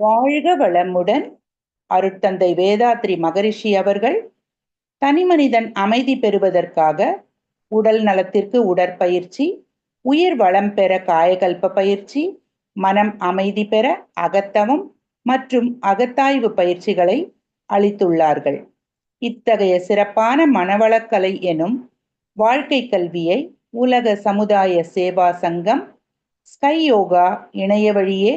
வாழ்க வளமுடன். அருட்தந்தை வேதாத்ரி மகரிஷி அவர்கள் தனிமனிதன் அமைதி பெறுவதற்காக உடல் நலத்திற்கு உடற்பயிற்சி, உயிர் வளம் பெற காயகல்ப பயிற்சி, மனம் அமைதி பெற அகத்தவம் மற்றும் அகத்தாய்வு பயிற்சிகளை அளித்துள்ளார்கள். இத்தகைய சிறப்பான மனவளக்கலை எனும் வாழ்க்கை கல்வியை உலக சமுதாய சேவா சங்கம் ஸ்கை யோகா இணைய வழியே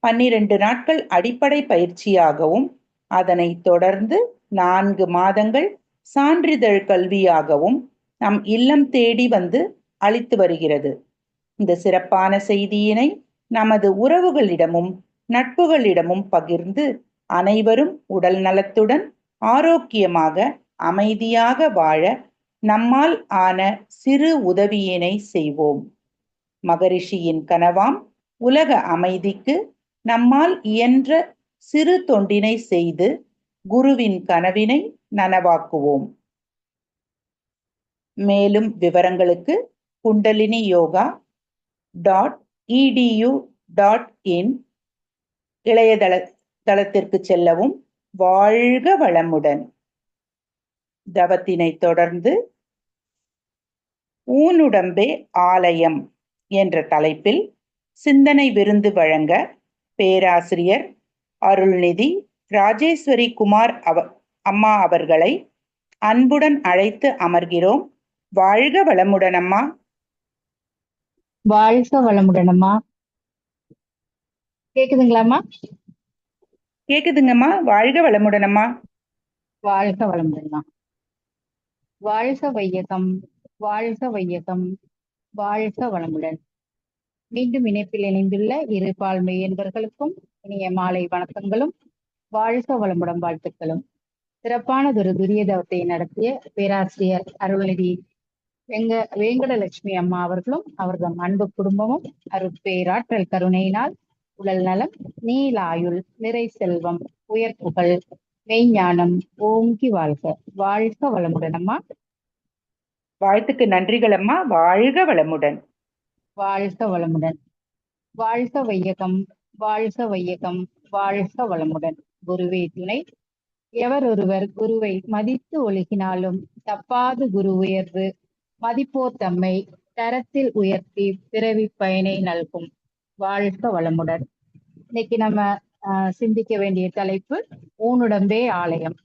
12 நாட்கள் அடிப்படை பயிற்சியாகவும் அதனைத் தொடர்ந்து 4 மாதங்கள் சான்றிதழ் கல்வியாகவும் நம் இல்லம் தேடி வந்து அளித்து வருகிறது. இந்த சிறப்பான செய்தியினை நமது உறவுகளிடமும் நட்புகளிடமும் பகிர்ந்து அனைவரும் உடல் நலத்துடன் ஆரோக்கியமாக அமைதியாக வாழ நம்மால் ஆன சிறு உதவியினை செய்வோம். மகரிஷியின் கனவாம் உலக அமைதிக்கு நம்மால் இயன்ற சிறு தொண்டினை செய்து குருவின் கனவினை நனவாக்குவோம். மேலும் விவரங்களுக்கு குண்டலினி யோகா .edu.in இளையதளத்திற்கு செல்லவும். வாழ்க வளமுடன். தவத்தினை தொடர்ந்து ஊனுடம்பே ஆலயம் என்ற தலைப்பில் சிந்தனை விருந்து வழங்க பேராசிரியர் அருள்நிதி ராஜேஸ்வரி குமார் அம்மா அவர்களை அன்புடன் அழைத்து அமர்கிறோம். வாழ்க வளமுடன் அம்மா. வாழ்க வளமுடன் அம்மா. கேக்குதுங்களாம்மா? கேக்குதுங்கம்மா. வாழ்க வளமுடன் அம்மா. வாழ்க வளமுடன். வாழ்க வையகம், வாழ்க வையகம், வாழ்க வளமுடன். மீண்டும் இணைப்பில் இணைந்துள்ள இரு பால்மை என்பர்களுக்கும் இனிய மாலை வணக்கங்களும் வாழ்க வளமுடன் வாழ்த்துக்களும். சிறப்பானதொரு துரிய தவத்தை நடத்திய பேராசிரியர் அருள்நிதி வேங்கடலட்சுமி அம்மா அவர்களும் அவரது அன்பு குடும்பமும் அருட்பேராற்றல் கருணையினால் உடல் நலம், நீலாயுள், நிறை செல்வம், உயர்ப்புகள், மெய்ஞானம் ஓங்கி வாழ்க. வாழ்க வளமுடன் அம்மா. வாழ்த்துக்கு நன்றிகள் அம்மா. வாழ்க வளமுடன். வாழ்க வளமுடன். வாழ்க வையகம், வாழ்க வையகம், வாழ்க வளமுடன். குருவே துணை. எவர் ஒருவர் குருவை மதித்து ஒழுகினாலும் தப்பாது குரு உயர்வு மதிப்போர் தம்மை தரத்தில் உயர்த்தி பிறவி பயனை நல்கும். வாழ்க வளமுடன். இன்னைக்கு நம்ம சிந்திக்க வேண்டிய தலைப்பு ஊனுடம்பே ஆலயம்.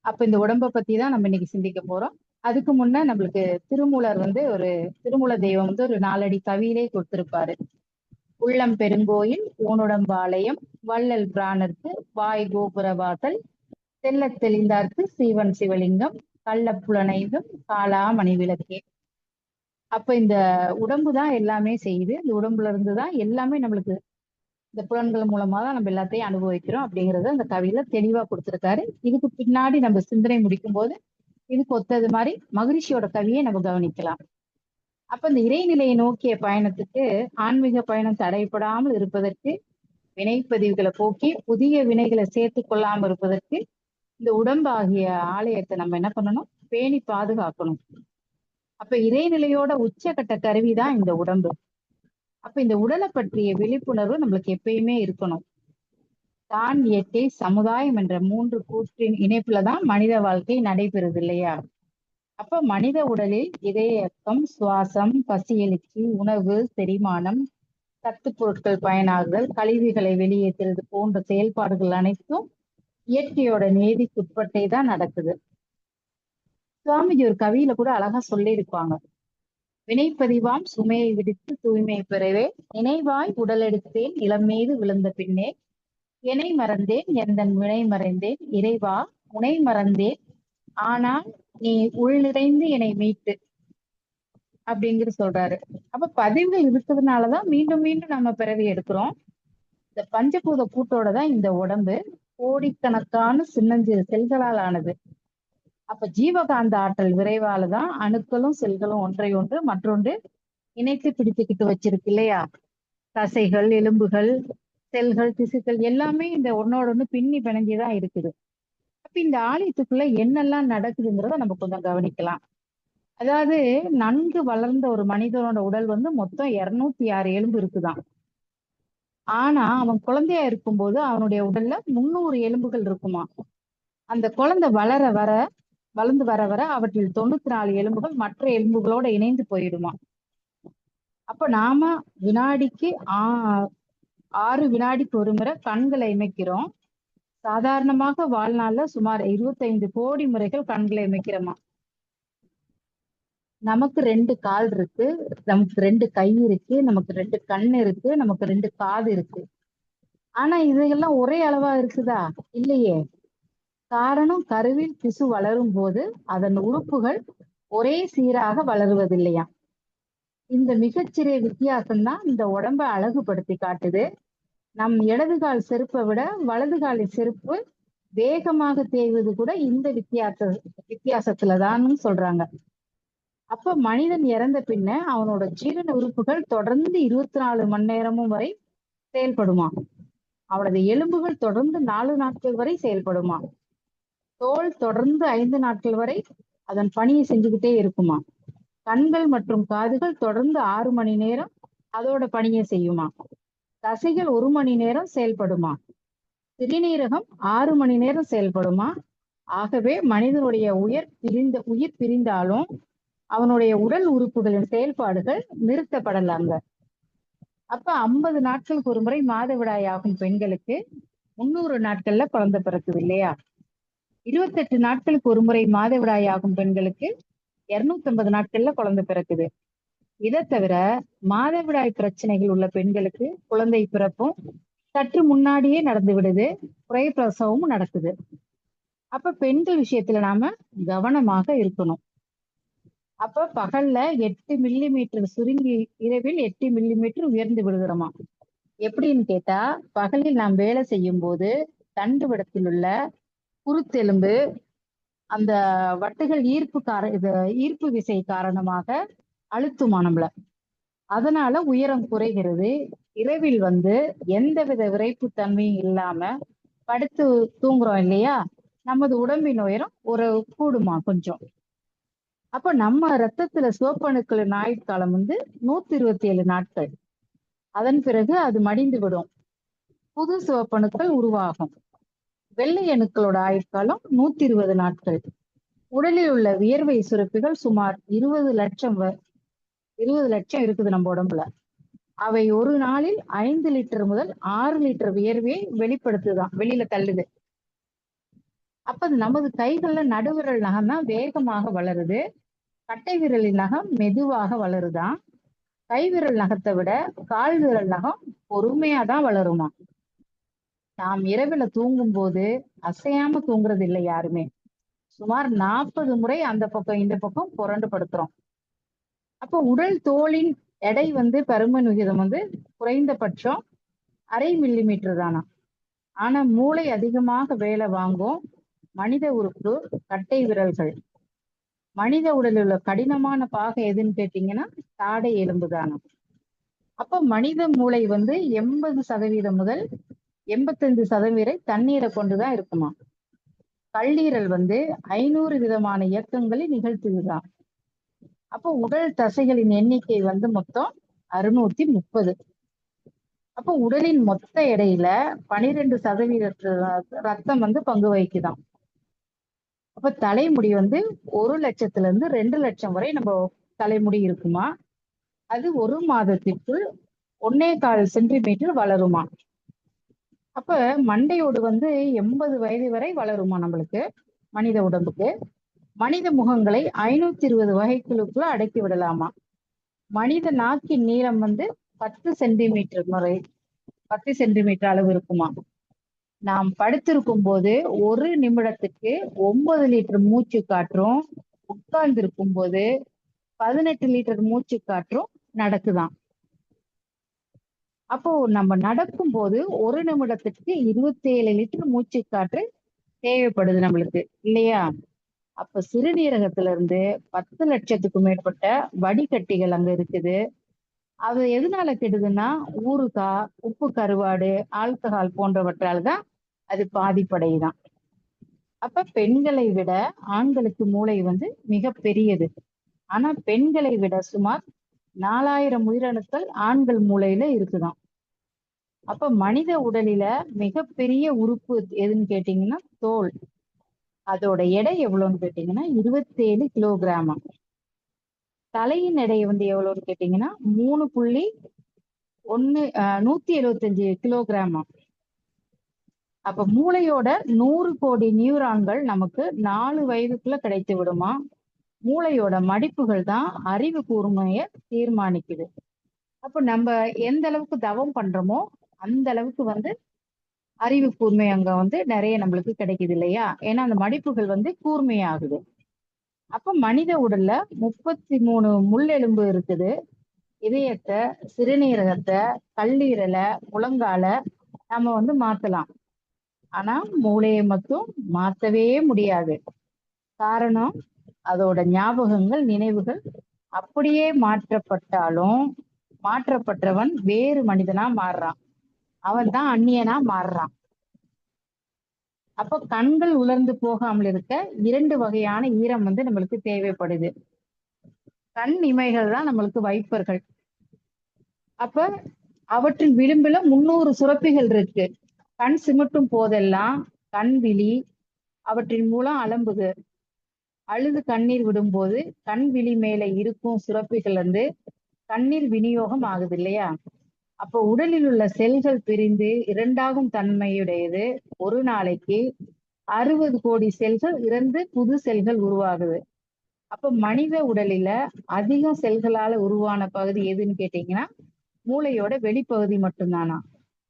அப்ப இந்த உடம்பை பத்தி தான் நம்ம இன்னைக்கு சிந்திக்க போறோம். அதுக்கு முன்ன நம்மளுக்கு திருமூலர் ஒரு திருமூல தெய்வம் ஒரு 4 அடி கவியிலே கொடுத்திருப்பாரு. உள்ளம் பெருங்கோயில் ஊனுடம்பாலயம், வள்ளல் பிராணர்க்கு வாய் கோபுரவாசல், தெல்ல தெளிந்தார்க்கு சீவன் சிவலிங்கம், கள்ளப்புலனைந்தும் காலா மணி விளக்கே. அப்ப இந்த உடம்பு தான் எல்லாமே செய்யுது. இந்த உடம்புல இருந்துதான் எல்லாமே நம்மளுக்கு இந்த புலன்கள் மூலமா தான் நம்ம எல்லாத்தையும் அனுபவிக்கிறோம் அப்படிங்கறத அந்த கவியில தெளிவா கொடுத்திருக்காரு. இதுக்கு பின்னாடி நம்ம சிந்தனை முடிக்கும் போது இதுக்கு ஒத்தது மாதிரி மகிழ்ச்சியோட கவியை நம்ம கவனிக்கலாம். அப்ப இந்த இறைநிலையை நோக்கிய பயணத்துக்கு ஆன்மீக பயணம் தடைப்படாமல் இருப்பதற்கு, வினைப்பதிவுகளை போக்கி புதிய வினைகளை சேர்த்து கொள்ளாமல் இருப்பதற்கு இந்த உடம்பு ஆகிய ஆலயத்தை நம்ம என்ன பண்ணணும்? பேணி பாதுகாக்கணும். அப்ப இறைநிலையோட உச்சகட்ட கருவிதான் இந்த உடம்பு. அப்ப இந்த உடலை பற்றிய விழிப்புணர்வு நம்மளுக்கு எப்பயுமே இருக்கணும். தான் இயற்கை சமுதாயம் என்ற 3 கூற்றின் இணைப்புலதான் மனித வாழ்க்கை நடைபெறுது இல்லையா? அப்ப மனித உடலில் இதய இயக்கம், சுவாசம், பசி எழுச்சி, உணவு, செரிமானம், சத்து பொருட்கள் பயனாகுதல், கழிவுகளை வெளியேற்றுறது போன்ற செயல்பாடுகள் அனைத்தும் இயற்கையோட நீதிக்குட்பட்டே தான் நடக்குது. சுவாமிஜி ஒரு கவியில கூட அழகா சொல்லியிருப்பாங்க. வினைப்பதிவாம் சுமையை விடுத்து தூய்மை பெறவே நினைவாய் உடல் எடுத்தேன் இளம் மீது விழுந்த பின்னே, இணை மறந்தேன் எந்தன் வினை மறைந்தேன் இறைவா உனை மறந்தேன் ஆனால் நீ உள் நிறைந்து என்னை மீட்டு அப்படிங்கிற சொல்றாரு. அப்ப பதிவுகள் இருக்கிறதுனாலதான் மீண்டும் மீண்டும் நம்ம பிறவி எடுக்கிறோம். இந்த பஞ்சபூத கூட்டோட தான் இந்த உடம்பு கோடிக்கணக்கான சின்னஞ்சிறு செல்களால் ஆனது. அப்ப ஜீவகாந்த ஆற்றல் விரைவால தான் அணுக்களும் செல்களும் ஒன்றை ஒன்று மற்றொன்று இணைத்து பிடித்துக்கிட்டு வச்சிருக்கு இல்லையா? தசைகள், எலும்புகள், செல்கள், திசுக்கள் எல்லாமே இந்த ஒன்னோட ஒண்ணு பின்னி பிணைஞ்சுதான் இருக்குது. அப்ப இந்த ஆலயத்துக்குள்ள என்னெல்லாம் நடக்குதுங்கிறத நம்ம கொஞ்சம் கவனிக்கலாம். அதாவது நன்கு வளர்ந்த ஒரு மனிதனோட உடல் மொத்தம் 206 எலும்பு இருக்குதான். ஆனா அவன் குழந்தையா இருக்கும்போது அவனுடைய உடல்ல 300 எலும்புகள் இருக்குமா. அந்த குழந்தை வளர்ந்து வர வர அவற்றில் 94 எலும்புகள் மற்ற எலும்புகளோட இணைந்து போயிடுமா. அப்ப நாம வினாடிக்கு 6 வினாடிக்கு ஒரு முறை கண்களை இமைக்கிறோம். சாதாரணமாக வாழ்நாள்ல சுமார் 25 கோடி முறைகள் கண்களை இமைக்கிறோமா. நமக்கு 2 கால் இருக்கு, நமக்கு 2 கை இருக்கு, நமக்கு 2 கண் இருக்கு, நமக்கு 2 காது இருக்கு. ஆனா இதையெல்லாம் ஒரே அளவா இருக்குதா? இல்லையே. காரணம், கருவில் திசு வளரும் போது அதன் உறுப்புகள் ஒரே சீராக வளருவதில்லையா. இந்த மிகச்சிறிய வித்தியாசம் தான் இந்த உடம்ப அழகுபடுத்தி காட்டுது. நம் இடது கால் செருப்பை விட வலது காலின் செருப்பு வேகமாக தேய்வது கூட இந்த வித்தியாசத்துலதான் சொல்றாங்க. அப்ப மனிதன் இறந்த பின்ன அவனோட ஜீரண உறுப்புகள் தொடர்ந்து 24 மணி நேரமும் வரை செயல்படுமா. அவனது எலும்புகள் தொடர்ந்து 4 நாட்கள் வரை செயல்படுமா. தோல் தொடர்ந்து 5 நாட்கள் வரை அதன் பணியை செஞ்சுக்கிட்டே இருக்குமா. கண்கள் மற்றும் காதுகள் தொடர்ந்து 6 மணி நேரம் அதோட பணியை செய்யுமா. தசைகள் 1 மணி நேரம் செயல்படுமா. சிறுநீரகம் 6 மணி நேரம் செயல்படுமா. ஆகவே மனிதனுடைய உயிர் பிரிந்தாலும் அவனுடைய உடல் உறுப்புகளின் செயல்பாடுகள் நிறுத்தப்படலாங்க. அப்ப 50 நாட்களுக்கு ஒரு முறை மாதவிடாய் ஆகும் பெண்களுக்கு 300 நாட்கள்ல குழந்தை பிறக்குது இல்லையா. 28 நாட்களுக்கு ஒரு முறை மாதவிடாய் ஆகும் பெண்களுக்கு 250 நாட்கள்ல குழந்தை பிறக்குது. இதை தவிர மாதவிடாய் பிரச்சனைகள் உள்ள பெண்களுக்கு குழந்தை பிறப்பும் சற்று முன்னாடியே நடந்து விடுது, குறை பிரசவமும் நடக்குது. அப்ப பெண்கள் விஷயத்துல நாம கவனமாக இருக்கணும். அப்ப பகல்ல 8 மில்லிமீட்டர் சுருங்கி இரவில் 8 மில்லிமீட்டர் உயர்ந்து விடுகிறோமா. எப்படின்னு கேட்டா, பகலில் நாம் வேலை செய்யும் போது தண்டுவடத்தில் உள்ள குருத்தெலும்பு அந்த வட்டுகள் ஈர்ப்பு விசை காரணமாக அழுத்துமா நம்மள. அதனால உயரம் குறைகிறது. இரவில் எந்தவித விறைப்பு தன்மையும் இல்லாம படுத்து தூங்குறோம் இல்லையா, நமது உடம்பின் உயரம் ஒரு கூடுமா கொஞ்சம். அப்ப நம்ம ரத்தத்துல சிவப்பணுக்களின் ஆயுட்காலம் 127 நாட்கள். அதன் பிறகு அது மடிந்து விடும், புது சிவப்பணுக்கள் உருவாகும். வெள்ளை அணுக்களோட ஆயுட்காலம் 120 நாட்கள். உடலில் உள்ள வியர்வை சுரப்பிகள் சுமார் 20 லட்சம் இருக்குது நம்ம உடம்புல. அவை ஒரு நாளில் 5 லிட்டர் முதல் 6 லிட்டர் வியர்வையை வெளியில தள்ளுது. அப்ப நமது கைகள்ல நடுவிரல் நகம் தான் வேகமாக வளருது, கட்டை விரலின் நகம் மெதுவாக வளருதான். கை விரல் நகத்தை விட கால் விரல் நகம் பொறுமையா தான் வளருமா. நாம் இரவுல தூங்கும் போது அசையாம தூங்குறது இல்லை யாருமே. சுமார் 40 முறை அந்த பக்கம் இந்த பக்கம் புரண்டு படுத்துறோம். அப்போ உடல் தோலின் எடை பருமன் விகிதம் குறைந்தபட்சம் 1/2 மில்லிமீட்டர் தானா. ஆனா மூளை அதிகமாக வேலை வாங்கும் மனித உறுப்பு கட்டை விரல்கள். மனித உடலில் உள்ள கடினமான பாகம் எதுன்னு கேட்டீங்கன்னா தாடை எலும்பு தானா. அப்ப மனித மூளை 80% முதல் 85% தண்ணீரை கொண்டுதான் இருக்குமா. கல்லீரல் 500 விதமான இயக்கங்களை நிகழ்த்துதுதான். அப்போ உடல் தசைகளின் எண்ணிக்கை மொத்தம் 630. அப்போ உடலின் மொத்த எடையில 12% ரத்தம் பங்கு வகிக்குதாம். அப்ப தலைமுடி 1 லட்சத்துல இருந்து 2 லட்சம் வரை நம்ம தலைமுடி இருக்குமா. அது ஒரு மாதத்திற்குள் 1.25 சென்டிமீட்டர் வளருமா. அப்ப மண்டையோடு 80 வயது வரை வளருமா நம்மளுக்கு மனித உடம்புக்கு. மனித முகங்களை 520 வகைக்குழுக்குள்ள அடக்கி விடலாமா. மனித நாக்கின் நீளம் 10 சென்டிமீட்டர் அளவு இருக்குமா. நாம் படுத்திருக்கும் போது ஒரு நிமிடத்துக்கு 9 லிட்டர் மூச்சு காற்றும், உட்கார்ந்து இருக்கும் போது 18 லிட்டர் மூச்சு காற்றும் நடக்குதாம். அப்போ நம்ம நடக்கும் போது ஒரு நிமிடத்துக்கு 27 லிட்டர் மூச்சு காற்று தேவைப்படுது நம்மளுக்கு இல்லையா. அப்ப சிறுநீரகத்துல இருந்து 10 லட்சத்துக்கும் மேற்பட்ட வடிகட்டிகள் அங்க இருக்குது. அது எதனால கெடுதுன்னா ஊறுகாய், உப்பு கருவாடு, ஆல்கஹால் போன்றவற்றால்தான் அது பாதிப்படையுதான். அப்ப பெண்களை விட ஆண்களுக்கு மூளை மிக பெரியது. ஆனா பெண்களை விட சுமார் 4000 உயிரணுக்கள் ஆண்கள் மூளையில இருக்குதாம். அப்ப மனித உடலில மிகப்பெரிய உறுப்பு எதுன்னு கேட்டீங்கன்னா தோல். அதோட எடை எவ்வளவுன்னு கேட்டீங்கன்னா 27 கிலோகிராமா. தலையின் எடை வந்து எவ்வளவுன்னு கேட்டீங்கன்னா 175 கிலோகிராமா. அப்ப மூளையோட 100 கோடி நியூரான்கள் நமக்கு 4 வயதுக்குள்ள கிடைத்து விடுமா. மூளையோட மடிப்புகள் தான் அறிவு கூர்மையை தீர்மானிக்குது. அப்ப நம்ம எந்த அளவுக்கு தவம் பண்றோமோ அந்த அளவுக்கு வந்து அறிவு கூர்மை அங்க வந்து நிறைய நம்மளுக்கு கிடைக்குது இல்லையா. ஏன்னா அந்த மடிப்புகள் வந்து கூர்மையாகுது. அப்ப மனித உடல்ல 33 முள்ளெலும்பு இருக்குது. இதயத்தை, சிறுநீரகத்தை, கல்லீரலை, முழங்கால நம்ம வந்து மாத்தலாம். ஆனா மூளையை மட்டும் மாத்தவே முடியாது. காரணம், அதோட ஞாபகங்கள், நினைவுகள் அப்படியே மாற்றப்பட்டாலும் மாற்றப்பட்டவன் வேறு மனிதனா மாறுறான். அவன் தான் அந்நியனா மாறுறான். அப்ப கண்கள் உலர்ந்து போகாமல் இருக்க 2 வகையான ஈரம் வந்து நம்மளுக்கு தேவைப்படுது. கண் இமைகள் தான் நம்மளுக்கு வைப்பர்கள். அப்ப அவற்றின் விளிம்புல 300 சுரப்பிகள் இருக்கு. கண் சிமிட்டும் போதெல்லாம் கண் விழி அவற்றின் மூலம் அலம்புது. அழுது கண்ணீர் விடும்போது கண் விழி மேல இருக்கும் சுரப்பிகள் வந்து கண்ணீர் விநியோகம் ஆகுது இல்லையா. அப்போ உடலில் உள்ள செல்கள் பிரிந்து இரண்டாகும் தன்மையுடையது. ஒரு நாளைக்கு 60 கோடி செல்கள் இறந்து புது செல்கள் உருவாகுது. அப்ப மனித உடலில அதிக செல்களால உருவான பகுதி எதுன்னு கேட்டீங்கன்னா மூளையோட வெளிப்பகுதி மட்டும்தானா.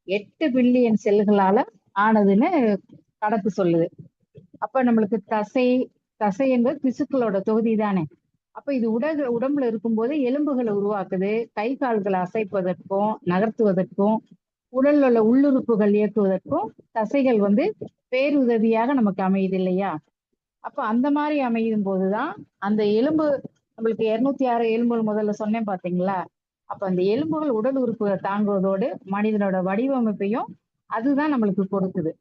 8 பில்லியன் செல்களால ஆனதுன்னு கணக்கு சொல்லுது. அப்ப நம்மளுக்கு தசை என்பது திசுக்களோட தொகுதி தானே. அப்ப இது உடம்புல இருக்கும்போது எலும்புகளை உருவாக்குது. கை கால்களை அசைப்பதற்கும் நகர்த்துவதற்கும் உடல்ல உள்ள உள்ளுறுப்புகள் இயக்குவதற்கும் தசைகள் வந்து பேருதவியாக நமக்கு அமையுது இல்லையா. அப்ப அந்த மாதிரி அமையும் போதுதான் அந்த எலும்பு நம்மளுக்கு 206 எலும்புகள் முதல்ல சொன்னேன் பாத்தீங்களா. அப்ப அந்த எலும்புகள் உடல் உறுப்புகளை தாங்குவதோடு மனிதனோட வடிவமைப்பையும் அதுதான் நம்மளுக்கு கொடுக்குது.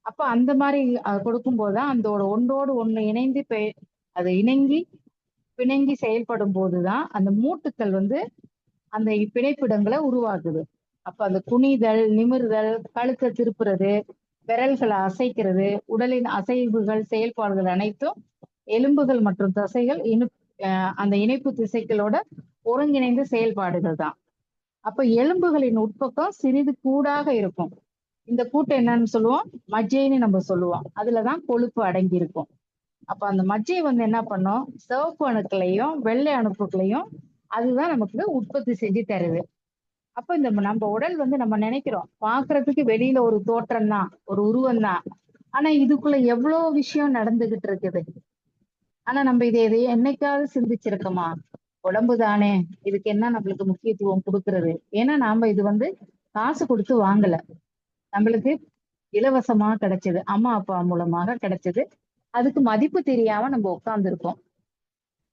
அப்ப அந்த மாதிரி கொடுக்கும் போதுதான் அதோட ஒன்றோடு ஒண்ணு இணைந்து அது இணங்கி பிணைங்கி செயல்படும் போதுதான் அந்த மூட்டுக்கள் வந்து அந்த பிணைப்பிடங்களை உருவாக்குது. அப்ப அந்த குனிதல், நிமிர்தல், கழுத்தை திருப்புறது, விரல்களை அசைக்கிறது, உடலின் அசைவுகள், செயல்பாடுகள் அனைத்தும் எலும்புகள் மற்றும் தசைகள் அந்த இணைப்பு திசைகளோட ஒருங்கிணைந்த செயல்பாடுகள் தான். அப்ப எலும்புகளின் உட்பக்கம் சிறிது கூடாக இருக்கும். இந்த கூட்டை என்னன்னு சொல்லுவோம், மஜ்ஜைன்னு நம்ம சொல்லுவோம். அதுலதான் கொழுப்பு அடங்கி இருக்கும். அப்ப அந்த மஜ்ஜை வந்து என்ன பண்ணும், சிவப்பு அணுக்களையும் வெள்ளை அணுக்களையும் அதுதான் நமக்கு உற்பத்தி செஞ்சு தருது. அப்ப இந்த நம்ம உடல் வந்து நம்ம நினைக்கிறோம் பாக்குறதுக்கு வெளியில ஒரு தோற்றம் தான், ஒரு உருவம் தான். ஆனா இதுக்குள்ள எவ்வளவு விஷயம் நடந்துகிட்டு இருக்குது. ஆனா நம்ம இதை என்னைக்காவது சிந்திச்சிருக்கோமா. உடம்பு தானே, இதுக்கு என்ன நம்மளுக்கு முக்கியத்துவம் கொடுக்கறது. ஏன்னா நாம இது வந்து காசு கொடுத்து வாங்கல, நம்மளுக்கு இலவசமா கிடைச்சது, அம்மா அப்பா மூலமாக கிடைச்சது. அதுக்கு மதிப்பு தெரியாம நம்ம உட்கார்ந்து இருக்கோம்.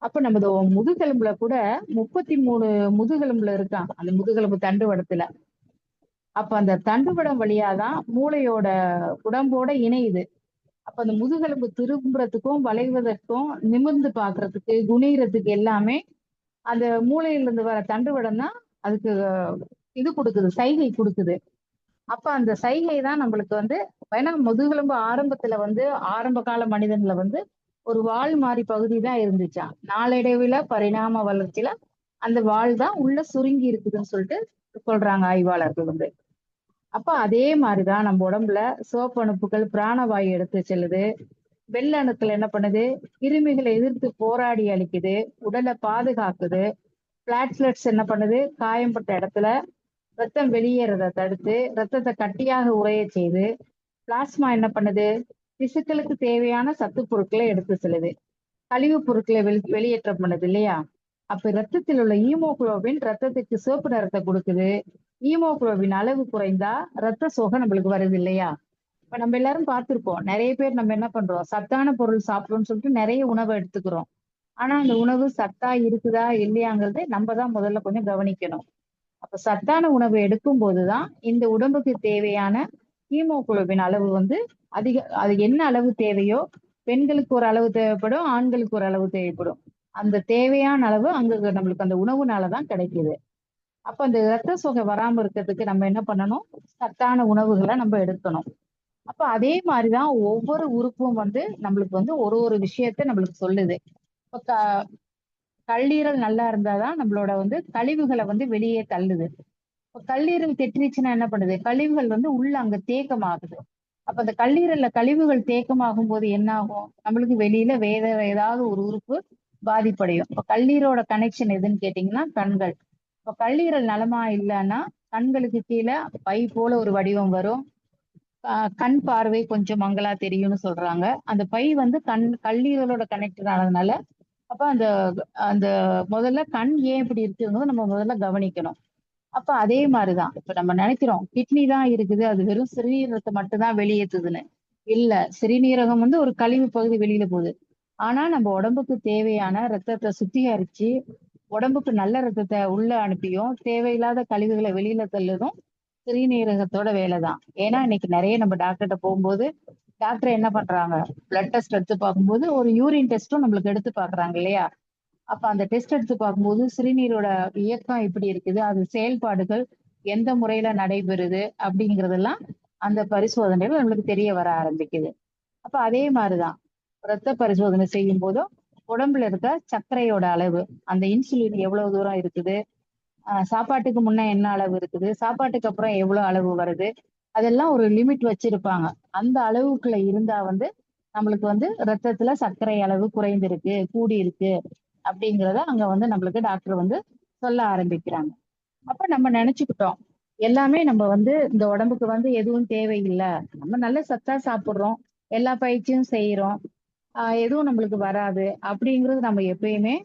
அப்ப நமது முதுகெலும்புல கூட 33 முதுகெலும்புல இருக்கான், அந்த முதுகெலும்பு தண்டுவடத்துல. அப்ப அந்த தண்டுவடம் வழியாதான் மூளையோட உடம்போட இணையுது. அப்ப அந்த முதுகெலும்பு திரும்புறதுக்கும் வளைவதற்கும் நிமிர்ந்து பாக்குறதுக்கு குனிகிறதுக்கு எல்லாமே அந்த மூளையில இருந்து வர தண்டுவடம் தான் அதுக்கு இது கொடுக்குது, சைகை கொடுக்குது. அப்ப அந்த சைகை தான் நம்மளுக்கு வந்து, ஏன்னா முதுகெலும்பு ஆரம்பத்துல வந்து ஆரம்ப கால மனிதன்ல வந்து ஒரு வால் மாதிரி பகுதி தான் இருந்துச்சாம். நாளடைவுல பரிணாம வளர்ச்சியில அந்த வால் தான் உள்ள சுருங்கி இருக்குதுன்னு சொல்லிட்டு சொல்றாங்க ஆய்வாளர்கள் வந்து. அப்ப அதே மாதிரிதான் நம்ம உடம்புல சிவப்பு அணுப்புகள் பிராணவாயு எடுத்து செல்லுது. வெள்ளை அணுக்கள் என்ன பண்ணுது, கிருமிகளை எதிர்த்து போராடி அழிக்குது, உடலை பாதுகாக்குது. பிளாட்லெட்ஸ் என்ன பண்ணுது, காயம்பட்ட இடத்துல ரத்தம் வெளியேறதை தடுத்து ரத்தத்தை கட்டியாக உறைய செய்து. பிளாஸ்மா என்ன பண்ணுது, திசுக்களுக்கு தேவையான சத்து பொருட்களை எடுத்து செல்லுது. கழிவுப் பொருட்களை வெளியேற்றம் பண்ணுது இல்லையா. அப்ப ரத்தத்தில் உள்ள ஈமோகுளோபின் ரத்தத்துக்கு சிவப்பு நிறத்தை கொடுக்குது. ஈமோகுளோபின் அளவு குறைந்தா ரத்த சோகை நம்மளுக்கு வருது இல்லையா. இப்ப நம்ம எல்லாரும் பார்த்திருப்போம், நிறைய பேர் நம்ம என்ன பண்றோம், சத்தான பொருள் சாப்பிடுறோம்னு சொல்லிட்டு நிறைய உணவை எடுத்துக்கிறோம். ஆனா அந்த உணவு சத்தா இருக்குதா இல்லையாங்கிறது நம்ம தான் முதல்ல கொஞ்சம் கவனிக்கணும். அப்ப சத்தான உணவு எடுக்கும் போதுதான் இந்த உடம்புக்கு தேவையான ஹீமோகுளோபின் அளவு வந்து அது என்ன அளவு தேவையோ, பெண்களுக்கு ஒரு அளவு தேவைப்படும், ஆண்களுக்கு ஒரு அளவு தேவைப்படும். அந்த தேவையான அளவு அங்க நம்மளுக்கு அந்த உணவுனாலதான் கிடைக்குது. அப்ப அந்த ரத்த சோகை வராம இருக்கிறதுக்கு நம்ம என்ன பண்ணணும்? சத்தான உணவுகளை நம்ம எடுக்கணும். அப்ப அதே மாதிரிதான் ஒவ்வொரு உறுப்பும் வந்து நம்மளுக்கு வந்து ஒரு ஒரு விஷயத்த நம்மளுக்கு சொல்லுது. இப்ப கல்லீரல் நல்லா இருந்தாதான் நம்மளோட வந்து கழிவுகளை வந்து வெளியே தள்ளுது. இப்ப கல்லீரல் கெட்டுருச்சுன்னா என்ன பண்ணுது? கழிவுகள் வந்து உள்ள அங்க தேக்கமாகுது. அப்ப அந்த கல்லீரல்ல கழிவுகள் தேக்கமாகும் போது என்ன ஆகும்? நம்மளுக்கு வெளியில வேற ஏதாவது ஒரு உறுப்பு பாதிப்படையும். இப்ப கல்லீரோட கனெக்ஷன் எதுன்னு கேட்டீங்கன்னா கண்கள். இப்ப கல்லீரல் நலமா இல்லைன்னா கண்களுக்கு கீழே பை போல ஒரு வடிவம் வரும். கண் பார்வை கொஞ்சம் மங்களா தெரியும்னு சொல்றாங்க. அந்த பை வந்து கல்லீரலோட கனெக்டட் ஆனதுனால அப்ப அந்த அந்த முதல்ல கண் ஏன் இப்படி இருக்குங்கிறத நம்ம முதல்ல கவனிக்கணும். அப்ப அதே மாதிரிதான் இப்ப நம்ம நினைக்கிறோம் கிட்னி தான் இருக்குது, அது வெறும் சிறுநீரகத்தை மட்டும்தான் வெளியேற்றுதுன்னு. இல்ல, சிறுநீரகம் வந்து ஒரு கழிவு பகுதி வெளியில போகுது. ஆனா நம்ம உடம்புக்கு தேவையான ரத்தத்தை சுத்திகரிச்சு உடம்புக்கு நல்ல ரத்தத்தை உள்ள அனுப்பியும் தேவையில்லாத கழிவுகளை வெளியில தள்ளுதும் சிறுநீரகத்தோட வேலைதான். ஏன்னா இன்னைக்கு நிறைய நம்ம டாக்டர்கிட்ட போகும்போது டாக்டர் என்ன பண்றாங்க? பிளட் டெஸ்ட் எடுத்து பார்க்கும்போது ஒரு யூரின் டெஸ்ட்டும் நம்மளுக்கு எடுத்து பாக்குறாங்க இல்லையா? அப்ப அந்த டெஸ்ட் எடுத்து பார்க்கும்போது சிறுநீரோட இயக்கம் எப்படி இருக்குது, அது செயல்பாடுகள் எந்த முறையில நடைபெறுது அப்படிங்கறதெல்லாம் அந்த பரிசோதனைகள் நம்மளுக்கு தெரிய வர ஆரம்பிக்குது. அப்ப அதே மாதிரிதான் ரத்த பரிசோதனை செய்யும் போதும் உடம்புல இருக்க சர்க்கரையோட அளவு, அந்த இன்சுலின் எவ்வளவு தூரம் இருக்குது, சாப்பாட்டுக்கு முன்ன என்ன அளவு இருக்குது, சாப்பாட்டுக்கு அப்புறம் எவ்வளவு அளவு வருது, அதெல்லாம் ஒரு லிமிட் வச்சிருப்பாங்க. அந்த அளவுக்குள்ள இருந்தா வந்து நம்மளுக்கு வந்து ரத்தத்துல சர்க்கரை அளவு குறைந்திருக்கு, கூடி இருக்கு அப்படிங்கிறத அங்க வந்து நம்மளுக்கு டாக்டர் வந்து சொல்ல ஆரம்பிக்கிறாங்க. அப்ப நம்ம நினைச்சுக்கிட்டோம் எல்லாமே நம்ம வந்து இந்த உடம்புக்கு வந்து எதுவும் தேவையில்லை, நம்ம நல்ல சத்தா சாப்பிடுறோம், எல்லா பயிற்சியும் செய்யறோம், எதுவும் நம்மளுக்கு வராது அப்படிங்கிறது நம்ம எப்பயுமே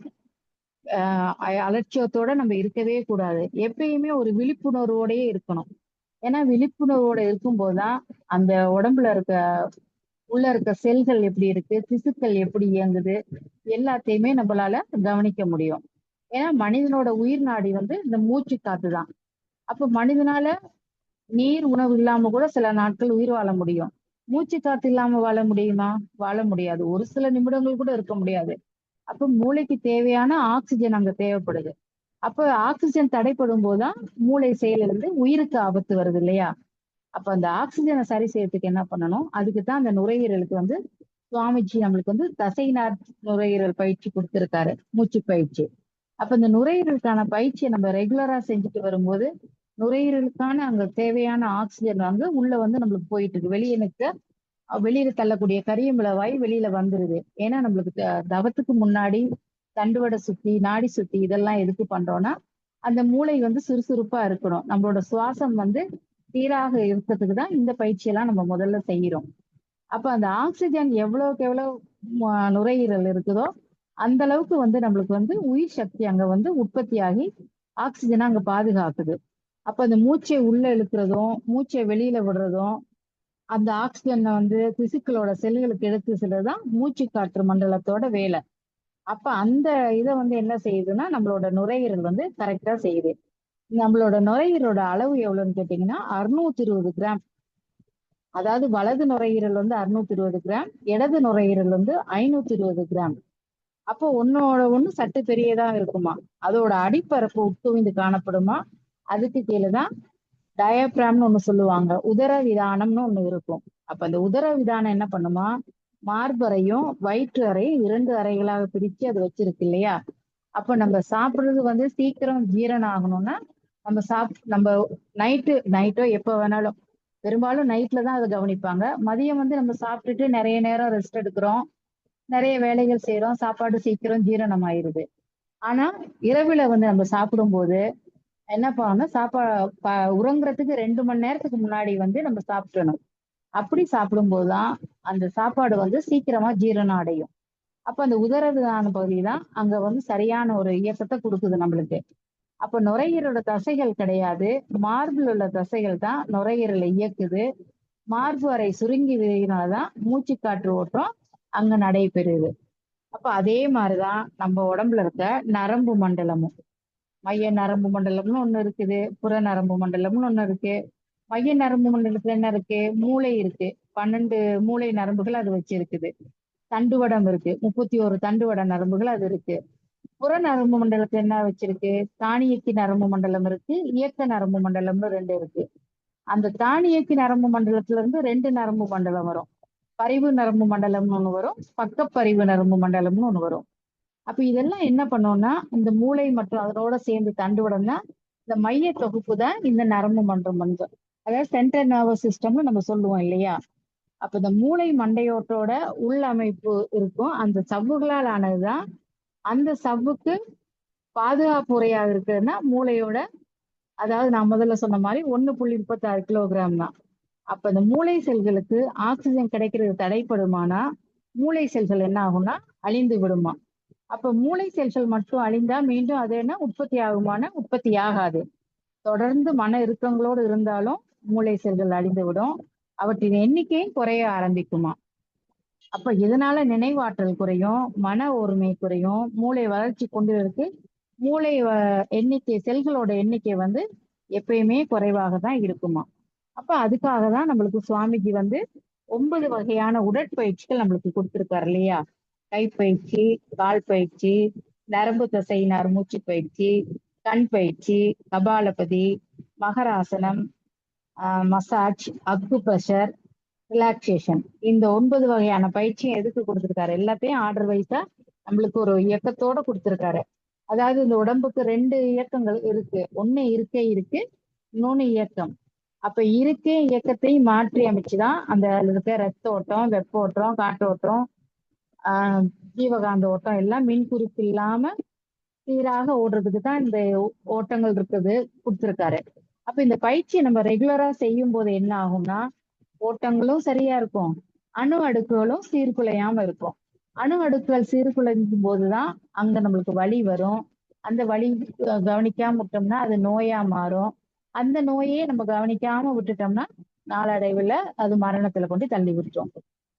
அலட்சியத்தோட நம்ம இருக்கவே கூடாது. எப்பயுமே ஒரு விழிப்புணர்வோடயே இருக்கணும். ஏன்னா விழிப்புணர்வோட இருக்கும்போதுதான் அந்த உடம்புல இருக்க உள்ள இருக்க செல்கள் எப்படி இருக்கு, திசுக்கள் எப்படி இயங்குது, எல்லாத்தையுமே நம்மளால கவனிக்க முடியும். ஏன்னா மனிதனோட உயிர் நாடி வந்து இந்த மூச்சு காத்துதான். அப்ப மனிதனால நீர் உணவு இல்லாம கூட சில நாட்கள் உயிர் வாழ முடியும். மூச்சு காத்து இல்லாம வாழ முடியுமா? வாழ முடியாது. ஒரு சில நிமிடங்கள் கூட இருக்க முடியாது. அப்ப மூளைக்கு தேவையான ஆக்சிஜன் அங்க தேவைப்படுது. அப்ப ஆக்சிஜன் தடைப்படும் போதுதான் மூளை செயலிழந்து உயிருக்கு ஆபத்து வருது இல்லையா? அப்ப அந்த ஆக்சிஜனை சரி செய்யறதுக்கு என்ன பண்ணணும்? அதுக்கு தான் அந்த நுரையீரலுக்கு வந்து சுவாமிஜி நம்மளுக்கு வந்து தசைநார் நுரையீரல் பயிற்சி கொடுத்திருக்காரு, மூச்சு பயிற்சி. அப்ப இந்த நுரையீரலுக்கான பயிற்சியை நம்ம ரெகுலரா செஞ்சுட்டு வரும்போது நுரையீரலுக்கான அங்க தேவையான ஆக்சிஜன் வந்து உள்ள வந்து நம்மளுக்கு போயிட்டு இருக்கு. வெளியே நிற்க வெளியில தள்ளக்கூடிய கரியமிளவாய் வெளியில வந்துருது. ஏன்னா நம்மளுக்கு தவத்துக்கு முன்னாடி தண்டுவடை சுத்தி, நாடி சுத்தி இதெல்லாம் எதுக்கு பண்றோம்னா அந்த மூளை வந்து சுறுசுறுப்பா இருக்கணும், நம்மளோட சுவாசம் வந்து சீராக இருக்கிறதுக்கு தான் இந்த பயிற்சியெல்லாம் நம்ம முதல்ல செய்யறோம். அப்ப அந்த ஆக்சிஜன் எவ்வளவுக்கு எவ்வளவு நுரையீரல் இருக்குதோ அந்த அளவுக்கு வந்து நம்மளுக்கு வந்து உயிர் சக்தி அங்க வந்து உற்பத்தி ஆகி ஆக்சிஜனை அங்க பாதுகாக்குது. அப்ப அந்த மூச்சை உள்ள இழுக்கிறதும் மூச்சை வெளியில விடுறதும் அந்த ஆக்சிஜனை வந்து திசுக்களோட செல்களுக்கு எடுத்து செல்றதுதான் மூச்சு காற்று மண்டலத்தோட வேலை. அப்ப அந்த இதை வந்து என்ன செய்யுதுன்னா நம்மளோட நுரையீரல் வந்து கரெக்டா செய்யுது. நம்மளோட நுரையீரலோட அளவு எவ்வளவுன்னு கேட்டீங்கன்னா 620 கிராம். அதாவது வலது நுரையீரல் வந்து 620 கிராம், இடது நுரையீரல் வந்து 520 கிராம். அப்போ ஒன்னோட ஒண்ணு சற்று பெரியதா இருக்குமா. அதோட அடிப்பரப்பு உட்குவிந்து காணப்படுமா. அதுக்கு கீழேதான் டயப்ராம்னு ஒண்ணு சொல்லுவாங்க, உதர விதானம்னு ஒண்ணு இருக்கும். அப்ப அந்த உதர விதானம் என்ன பண்ணுமா, மார்பறையும் வயிற்று அறையும் 2 அறைகளாக பிரிச்சு அது வச்சிருக்கு இல்லையா? அப்ப நம்ம சாப்பிடுறது வந்து சீக்கிரம் ஜீரணம் ஆகணும்னா நம்ம நைட்டோ எப்ப வேணாலும், பெரும்பாலும் நைட்ல தான் அதை கவனிப்பாங்க. மதியம் வந்து நம்ம சாப்பிட்டுட்டு நிறைய நேரம் ரெஸ்ட் எடுக்கிறோம், நிறைய வேலைகள் செய்யறோம், சாப்பாடு சீக்கிரம் ஜீரணம் ஆயிருது. ஆனா இரவுல வந்து நம்ம சாப்பிடும்போது என்ன பண்ணணும், உறங்குறதுக்கு 2 மணி நேரத்துக்கு முன்னாடி வந்து நம்ம சாப்பிடணும். அப்படி சாப்பிடும்போதுதான் அந்த சாப்பாடு வந்து சீக்கிரமா ஜீரணம் அடையும். அப்ப அந்த உதரவிதான பகுதி தான் அங்க வந்து சரியான ஒரு இயக்கத்தை கொடுக்குது நம்மளுக்கு. அப்ப நுரையீரலோட தசைகள் கிடையாது, மார்பில் உள்ள தசைகள் தான் நுரையீரலை இயக்குது. மார்பு அறை சுருங்கி விரினால்தான் மூச்சு காற்று ஓட்டம் அங்க நடைபெறுது. அப்ப அதே மாதிரிதான் நம்ம உடம்புல இருக்க நரம்பு மண்டலமும். மைய நரம்பு மண்டலம்னு ஒண்ணு இருக்குது, புற நரம்பு மண்டலம்னு ஒண்ணு இருக்கு. மைய நரம்பு மண்டலத்துல என்ன இருக்கு? மூளை இருக்கு. 12 மூளை நரம்புகள் அது வச்சிருக்குது. தண்டுவடம் இருக்கு, 31 தண்டுவட நரம்புகள் அது இருக்கு. புற நரம்பு மண்டலத்தை என்ன வச்சிருக்கு? தானியக்கி நரம்பு மண்டலம் இருக்கு, இயக்க நரம்பு மண்டலம்னு ரெண்டு இருக்கு. அந்த தானியக்கி நரம்பு மண்டலத்துல இருந்து ரெண்டு நரம்பு மண்டலம் வரும். பரிவு நரம்பு மண்டலம்னு ஒண்ணு வரும், பக்கப்பரிவு நரம்பு மண்டலம்னு ஒண்ணு வரும். அப்ப இதெல்லாம் என்ன பண்ணோம்னா, இந்த மூளை மற்றும் அதனோட சேர்ந்து தண்டுவடம்னா இந்த மைய தொகுப்பு தான் இந்த நரம்பு மண்டலம் மண்டலம். அதாவது சென்ட்ரல் நர்வஸ் சிஸ்டம்னு நம்ம சொல்லுவோம் இல்லையா? அப்ப இந்த மூளை மண்டையோட்டோட உள்ளமைப்பு இருக்கும். அந்த சவ்வுகளால் ஆனதுதான். அந்த சவ்வுக்கு பாதுகாப்பு உரையாக இருக்குதுன்னா மூளையோட, அதாவது நான் முதல்ல சொன்ன மாதிரி 1.36 கிலோகிராம் தான். அப்ப இந்த மூளை செல்களுக்கு ஆக்சிஜன் கிடைக்கிறது தடைப்படுமானா மூளை செல்கள் என்ன ஆகும்னா அழிந்து விடுமா. அப்ப மூளை செல்கள் மட்டும் அழிந்தா மீண்டும் அது என்ன உற்பத்தி ஆகுமான? உற்பத்தி ஆகாது. தொடர்ந்து மன இறுக்கங்களோடு இருந்தாலும் மூளை செல்கள் அழிந்து விடும். அவற்றின் எண்ணிக்கையும் குறைய ஆரம்பிக்குமா. அப்ப இதனால நினைவாற்றல் குறையும், மன ஒருமை குறையும், மூளை வளர்ச்சி கொண்டு மூளை எண்ணிக்கை, செல்களோட எண்ணிக்கை வந்து எப்பயுமே குறைவாக தான் இருக்குமா. அப்ப அதுக்காக தான் நம்மளுக்கு சுவாமிஜி வந்து 9 வகையான உடற்பயிற்சிகள் நம்மளுக்கு கொடுத்திருக்காரு இல்லையா? கைப்பயிற்சி, கால் பயிற்சி, நரம்பு தசையினார் மூச்சு பயிற்சி, கண் பயிற்சி, கபாலபதி, மகராசனம், மசாஜ், அக்குபஷர், ரிலாக்ஸேஷன். இந்த 9 வகையான பயிற்சியும் எதுக்கு கொடுத்திருக்காரு? எல்லாத்தையும் ஆர்டர் வைஸா நம்மளுக்கு ஒரு இயக்கத்தோட கொடுத்திருக்காரு. அதாவது இந்த உடம்புக்கு 2 இயக்கங்கள் இருக்கு. ஒண்ணு இருக்கை இருக்கு, இன்னொன்னு இயக்கம். அப்ப இருக்கை இயக்கத்தையும் மாற்றி அமைச்சுதான் அந்த இருக்க ரத்த ஓட்டம், வெப்ப ஓட்டம், காற்றோட்டம், ஜீவகாந்த ஓட்டம் எல்லாம் மின் குறிப்பு இல்லாம சீராக ஓடுறதுக்கு தான் இந்த ஓட்டங்கள் இருக்குது கொடுத்திருக்காரு. அப்ப இந்த பயிற்சியை நம்ம ரெகுலரா செய்யும் போது என்ன ஆகும்னா ஓட்டங்களும் சரியா இருக்கும், அணு அடுக்குகளும் சீர்குலையாம இருக்கும். அணு அடுக்குகள் சீர்குலைக்கும் போதுதான் அங்க நம்மளுக்கு வலி வரும். அந்த வலி கவனிக்காம விட்டோம்னா அது நோயா மாறும். அந்த நோயே நம்ம கவனிக்காம விட்டுட்டோம்னா நாளடைவுல அது மரணத்துல கொண்டு தள்ளி விட்டுரும்.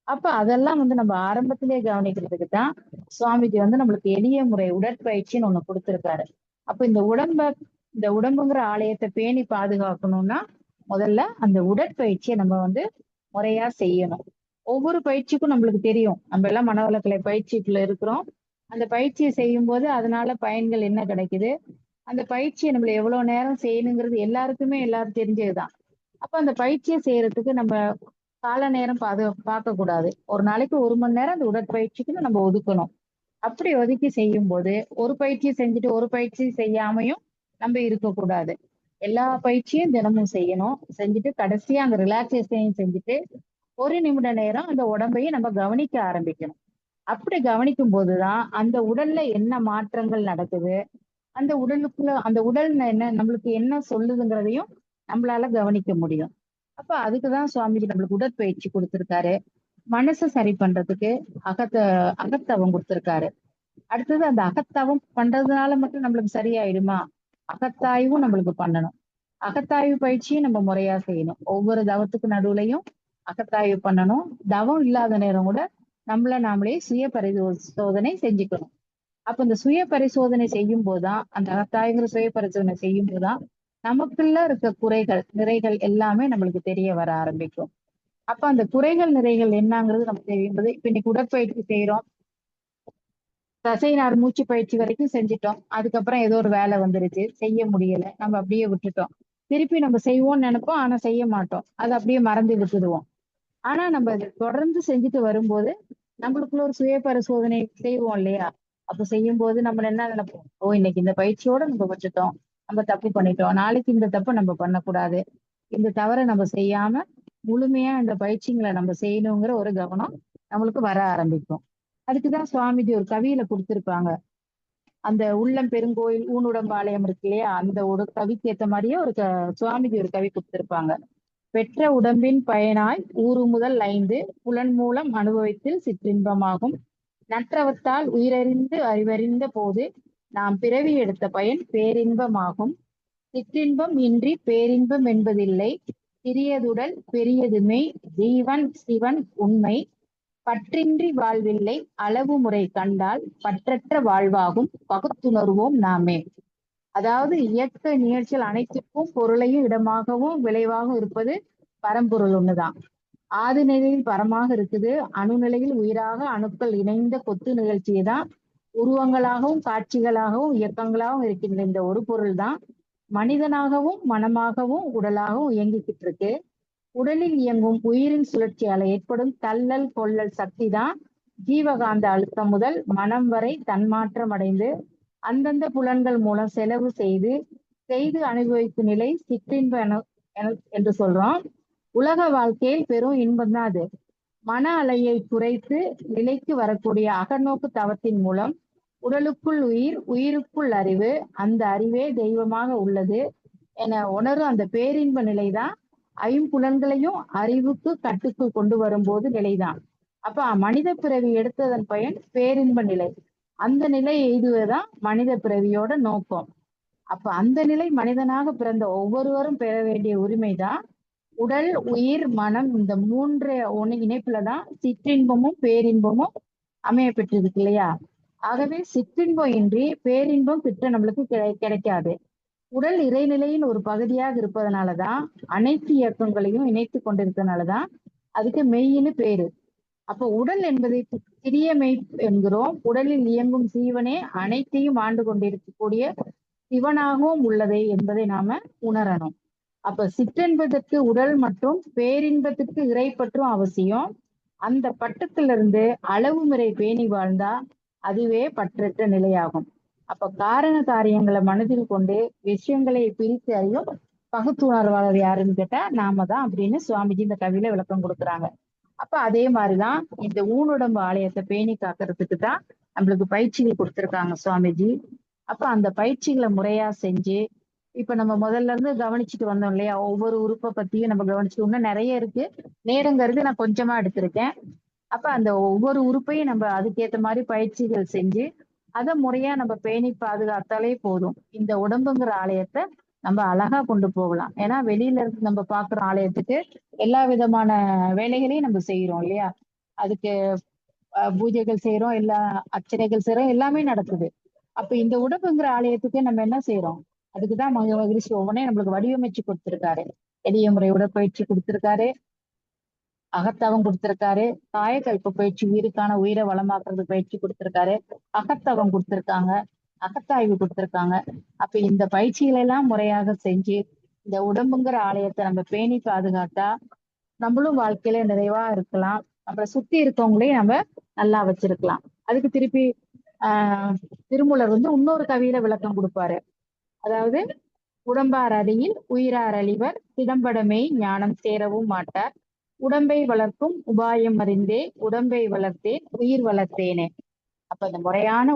அப்ப அதெல்லாம் வந்து நம்ம ஆரம்பத்திலே கவனிக்கிறதுக்கு தான் சுவாமிஜி வந்து நம்மளுக்கு எளிய முறை உடற்பயிற்சின்னு ஒண்ணு கொடுத்திருக்காரு. அப்ப இந்த உடம்புங்கிற ஆலயத்தை பேணி பாதுகாக்கணும்னா முதல்ல அந்த உடற்பயிற்சியை நம்ம வந்து முறையா செய்யணும். ஒவ்வொரு பயிற்சிக்கும் நம்மளுக்கு தெரியும், நம்ம எல்லாம் மனவளக்கலை பயிற்சிக்குள்ள இருக்கிறோம். அந்த பயிற்சியை செய்யும் போது அதனால பயன்கள் என்ன கிடைக்குது, அந்த பயிற்சியை நம்மள எவ்வளவு நேரம் செய்யணுங்கிறது எல்லாரும் தெரிஞ்சதுதான். அப்ப அந்த பயிற்சியை செய்யறதுக்கு நம்ம கால நேரம் பார்க்க கூடாது. ஒரு நாளைக்கு 1 மணி நேரம் அந்த உடற்பயிற்சிக்கு நம்ம ஒதுக்கணும். அப்படி ஒதுக்கி செய்யும் போது ஒரு பயிற்சியை செஞ்சுட்டு ஒரு பயிற்சி செய்யாமையும் நம்ம இருக்கக்கூடாது. எல்லா பயிற்சியும் தினமும் செய்யணும். செஞ்சுட்டு கடைசியா அந்த ரிலாக்ஸேஷனையும் செஞ்சுட்டு 1 நிமிட நேரம் அந்த உடம்பையும் நம்ம கவனிக்க ஆரம்பிக்கணும். அப்படி கவனிக்கும் போதுதான் அந்த உடல்ல என்ன மாற்றங்கள் நடக்குது, அந்த உடலுக்குள்ள அந்த உடல் என்ன நம்மளுக்கு என்ன சொல்லுதுங்கிறதையும் நம்மளால கவனிக்க முடியும். அப்ப அதுக்குதான் சுவாமிஜி நம்மளுக்கு உடற்பயிற்சி கொடுத்திருக்காரு. மனசை சரி பண்றதுக்கு அகத்த அகத்தவம் கொடுத்திருக்காரு. அடுத்தது அந்த அகத்தவம் பண்றதுனால மட்டும் நம்மளுக்கு சரியாயிடுமா? அகத்தாய்வும் நம்மளுக்கு பண்ணணும். அகத்தாய்வு பயிற்சியும் நம்ம முறையா செய்யணும். ஒவ்வொரு தவத்துக்கு நடுவுலையும் அகத்தாய்வு பண்ணணும். தவம் இல்லாத நேரம் கூட நம்மள நாமளே சுய பரிசோதனை செஞ்சுக்கணும். அப்ப இந்த சுய பரிசோதனை செய்யும் போதுதான், அந்த அகத்தாய்வுங்கிற சுய பரிசோதனை செய்யும் போதுதான் நமக்குள்ள இருக்க குறைகள் நிறைகள் எல்லாமே நம்மளுக்கு தெரிய வர ஆரம்பிக்கும். அப்ப அந்த குறைகள் நிறைகள் என்னங்கிறது நமக்கு தெரியும் போது, இப்ப இன்னைக்கு உடற்பயிற்சி செய்யறோம், தசைநார் மூச்சு பயிற்சி வரைக்கும் செஞ்சுட்டோம். அதுக்கப்புறம் ஏதோ ஒரு வேலை வந்துருச்சு, செய்ய முடியல, நம்ம அப்படியே விட்டுட்டோம். திருப்பி நம்ம செய்வோம்னு நினைப்போம், ஆனா செய்ய மாட்டோம். அதை அப்படியே மறந்து விட்டுடுவோம். ஆனா நம்ம அதை தொடர்ந்து செஞ்சுட்டு வரும்போது நம்மளுக்குள்ள ஒரு சுய பரிசோதனை செய்வோம் இல்லையா? அப்ப செய்யும் போது நம்ம என்ன நினைப்போம், ஓ இன்னைக்கு இந்த பயிற்சியோட நம்ம வச்சுட்டோம், நம்ம தப்பு பண்ணிட்டோம், நாளைக்கு இந்த தப்பு நம்ம பண்ணக்கூடாது, இந்த தவறை நம்ம செய்யாம முழுமையா இந்த பயிற்சிகளை நம்ம செய்யணுங்கிற ஒரு கவனம் நம்மளுக்கு வர ஆரம்பிக்கும். அதுக்குதான் சுவாமிஜி ஒரு கவியில கொடுத்திருப்பாங்க. அந்த உள்ளம் பெருங்கோயில் ஊனுடம்பாளையம் இருக்கு இல்லையா? அந்த ஒரு கவிக்கு ஏத்த மாதிரியே சுவாமிஜி ஒரு கவி கொடுத்திருப்பாங்க. பெற்ற உடம்பின் பயனாய் ஊறு முதல் 5 புலன் மூலம் அனுபவித்தில் சிற்றின்பமாகும். நற்றவத்தால் உயிரறிந்து அறிவறிந்த போது நாம் பிறவி எடுத்த பயன் பேரின்பமாகும். சிற்றின்பம் இன்றி பேரின்பம் என்பதில்லை. சிறியதுடல் பெரியதுமை ஜீவன் சிவன் உண்மை. பற்றின்றி வாழ்வில்லை அளவு முறை கண்டால் பற்றற்ற வாழ்வாகும் பகுத்துணர்வோம் நாமே. அதாவது இயற்கை நிகழ்ச்சிகள் அனைத்துக்கும் பொருளையும் இடமாகவும் விளைவாகவும் இருப்பது பரம்பொருள் ஒண்ணுதான். ஆதி நிலையில் பரமாக இருக்குது, அணு நிலையில் உயிராக அணுக்கள் இணைந்த கொத்து நிகழ்ச்சியை தான் உருவங்களாகவும் காட்சிகளாகவும் இயக்கங்களாகவும் இருக்கின்ற இந்த ஒரு பொருள் தான் மனிதனாகவும் மனமாகவும் உடலாகவும் இயங்கிக்கிட்டு இருக்கு. உடலில் இயங்கும் உயிரின் சுழற்சியால ஏற்படும் தள்ளல் கொள்ளல் சக்தி தான் ஜீவகாந்த அழுத்தம் முதல் மனம் வரை தன்மாற்றம் அடைந்து அந்தந்த புலன்கள் மூலம் செலவு செய்து செய்து அனுபவிக்கும் நிலை சிற்றின்ப என்று சொல்றோம். உலக வாழ்க்கையில் பெரும் இன்பம் தான் அது. மன அலையை குறைத்து நிலைக்கு வரக்கூடிய அகநோக்கு தவத்தின் மூலம் உடலுக்குள் உயிர், உயிருக்குள் அறிவு, அந்த அறிவே தெய்வமாக உள்ளது என உணரும் அந்த பேரின்ப நிலைதான் ஐம்புலன்களையும் அறிவுக்கு கட்டுக்குள் கொண்டு வரும்போது நிலைதான். அப்ப மனித பிறவி எடுத்ததன் பயன் பேரின்ப நிலை. அந்த நிலை எய்துவதுதான் மனித பிறவியோட நோக்கம். அப்ப அந்த நிலை மனிதனாக பிறந்த ஒவ்வொருவரும் பெற வேண்டிய உரிமைதான். உடல், உயிர், மனம் இந்த மூன்று இணைப்புலதான் சிற்றின்பமும் பேரின்பமும் அமைய பெற்றிருக்கு இல்லையா? ஆகவே சிற்றின்பம் இன்றி பேரின்பம் கிட்ட நம்மளுக்கு கிடைக்காது. உடல் இறைநிலையின் ஒரு பகுதியாக இருப்பதனாலதான் அனைத்து இயக்கங்களையும் இணைத்து கொண்டிருக்கிறதுனாலதான் அதுக்கு மெய்யின்னு பேரு. அப்ப உடல் என்பதை சிறிய மெய் என்கிறோம். உடலில் இயங்கும் சீவனே அனைத்தையும் ஆண்டு கொண்டிருக்கக்கூடிய சிவனாகவும் உள்ளதை என்பதை நாம உணரணும். அப்ப சிற்றின்பதற்கு உடல் மற்றும் பேரின்பத்துக்கு இறைப்பற்றும் அவசியம். அந்த பட்டத்திலிருந்து அளவு முறை பேணி வாழ்ந்தா அதுவே பற்றற்ற நிலையாகும். அப்ப காரண காரியங்களை மனதில் கொண்டு விஷயங்களை பிரித்து அறியும் பகுத்துணர்வாளர் யாருன்னு கேட்டா நாம தான் அப்படின்னு சுவாமிஜி இந்த கவியில விளக்கம் கொடுக்குறாங்க. அப்ப அதே மாதிரிதான் இந்த ஊனுடம்பு ஆலயத்தை பேணி காக்கிறதுக்கு தான் நம்மளுக்கு பயிற்சிகள் கொடுத்திருக்காங்க சுவாமிஜி. அப்ப அந்த பயிற்சிகளை முறையா செஞ்சு இப்ப நம்ம முதல்ல இருந்து கவனிச்சுட்டு வந்தோம் இல்லையா? ஒவ்வொரு உறுப்பை பத்தியும் நம்ம கவனிச்சுட்டு இன்னும் நிறைய இருக்கு. நேரங்கிறது நான் கொஞ்சமா எடுத்திருக்கேன். அப்ப அந்த ஒவ்வொரு உறுப்பையும் நம்ம அதுக்கேத்த மாதிரி பயிற்சிகள் செஞ்சு அதை முறையா நம்ம பேணி பாதுகாத்தாலே போதும். இந்த உடம்புங்கிற ஆலயத்தை நம்ம அழகா கொண்டு போகலாம். ஏன்னா வெளியில இருந்து நம்ம பாக்குற ஆலயத்துக்கு எல்லா விதமான வேலைகளையும் நம்ம செய்யறோம் இல்லையா? அதுக்கு பூஜைகள் செய்யறோம், எல்லா அர்ச்சனைகள் செய்யறோம், எல்லாமே நடக்குது. அப்ப இந்த உடம்புங்கிற ஆலயத்துக்கு நம்ம என்ன செய்யறோம்? அதுக்குதான் மகிழ்ச்சி ஒவ்வொன்னே நம்மளுக்கு வடிவமைச்சு கொடுத்திருக்காரு. எளிய முறை உடற்பயிற்சி கொடுத்திருக்காரு, அகத்தவம் கொடுத்திருக்காரு, காயக்கல்ப பயிற்சி உயிருக்கான உயிரை வளமாக்குறது பயிற்சி கொடுத்திருக்காரு, அகத்தவம் கொடுத்திருக்காங்க, அகத்தாய்வு கொடுத்திருக்காங்க. அப்ப இந்த பயிற்சிகளை எல்லாம் முறையாக செஞ்சு இந்த உடம்புங்கிற ஆலயத்தை நம்ம பேணி பாதுகாத்தா நம்மளும் வாழ்க்கையில நிறைவா இருக்கலாம். நம்மளை சுத்தி இருக்கவங்களையும் நம்ம நல்லா வச்சிருக்கலாம். அதுக்கு திருப்பி திருமூலர் இன்னொரு கவியில விளக்கம் கொடுப்பாரு. அதாவது உடம்பார் அடியில் உயிரார் அழிவர் திடம்படமே ஞானம் சேரவும் மாட்டார் உடம்பை வளர்க்கும் உபாயம் அறிந்தே உடம்பை வளர்த்தேன் உயிர் வளர்த்தேனே. அப்ப இந்த முறையான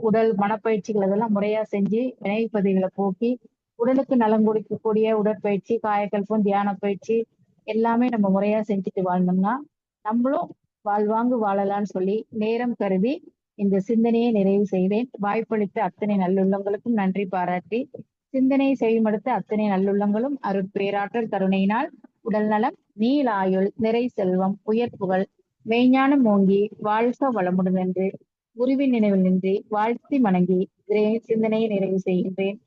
உடல் மனப்பயிற்சிகள் இதெல்லாம் முறையா செஞ்சு வினைப்பதிகளை போக்கி உடலுக்கு நலம் கொடுக்கக்கூடிய உடற்பயிற்சி, காயக்கல்பம், தியான பயிற்சி எல்லாமே நம்ம முறையா செஞ்சுட்டு வாழ்ந்தோம்னா நம்மளும் வாழ்வாங்கு வாழலாம்னு சொல்லி நேரம் கருதி இந்த சிந்தனையை நிறைவு செய்தேன். வாய்ப்பளித்த அத்தனை நல்லுள்ளங்களுக்கும் நன்றி பாராட்டி சிந்தனை செய்மடுத்த அத்தனை நல்லுள்ளங்களும் அருட்பேராற்றல் கருணையினால் உடல் நலம், நீளாயுள், நிறை செல்வம், உயர்ப்புகள், மெய்ஞானம் ஓங்கி வாழ்க வளமுடன் என்று குருவின் நினைவில் நின்று வாழ்த்தி வணங்கி சிந்தனையை நிறைவு செய்கின்றேன்.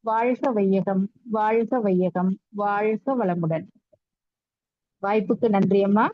வாழ்க வையகம், வாழ்க வையகம், வாழ்க வளமுடன். வாய்ப்புக்கு நன்றி அம்மா.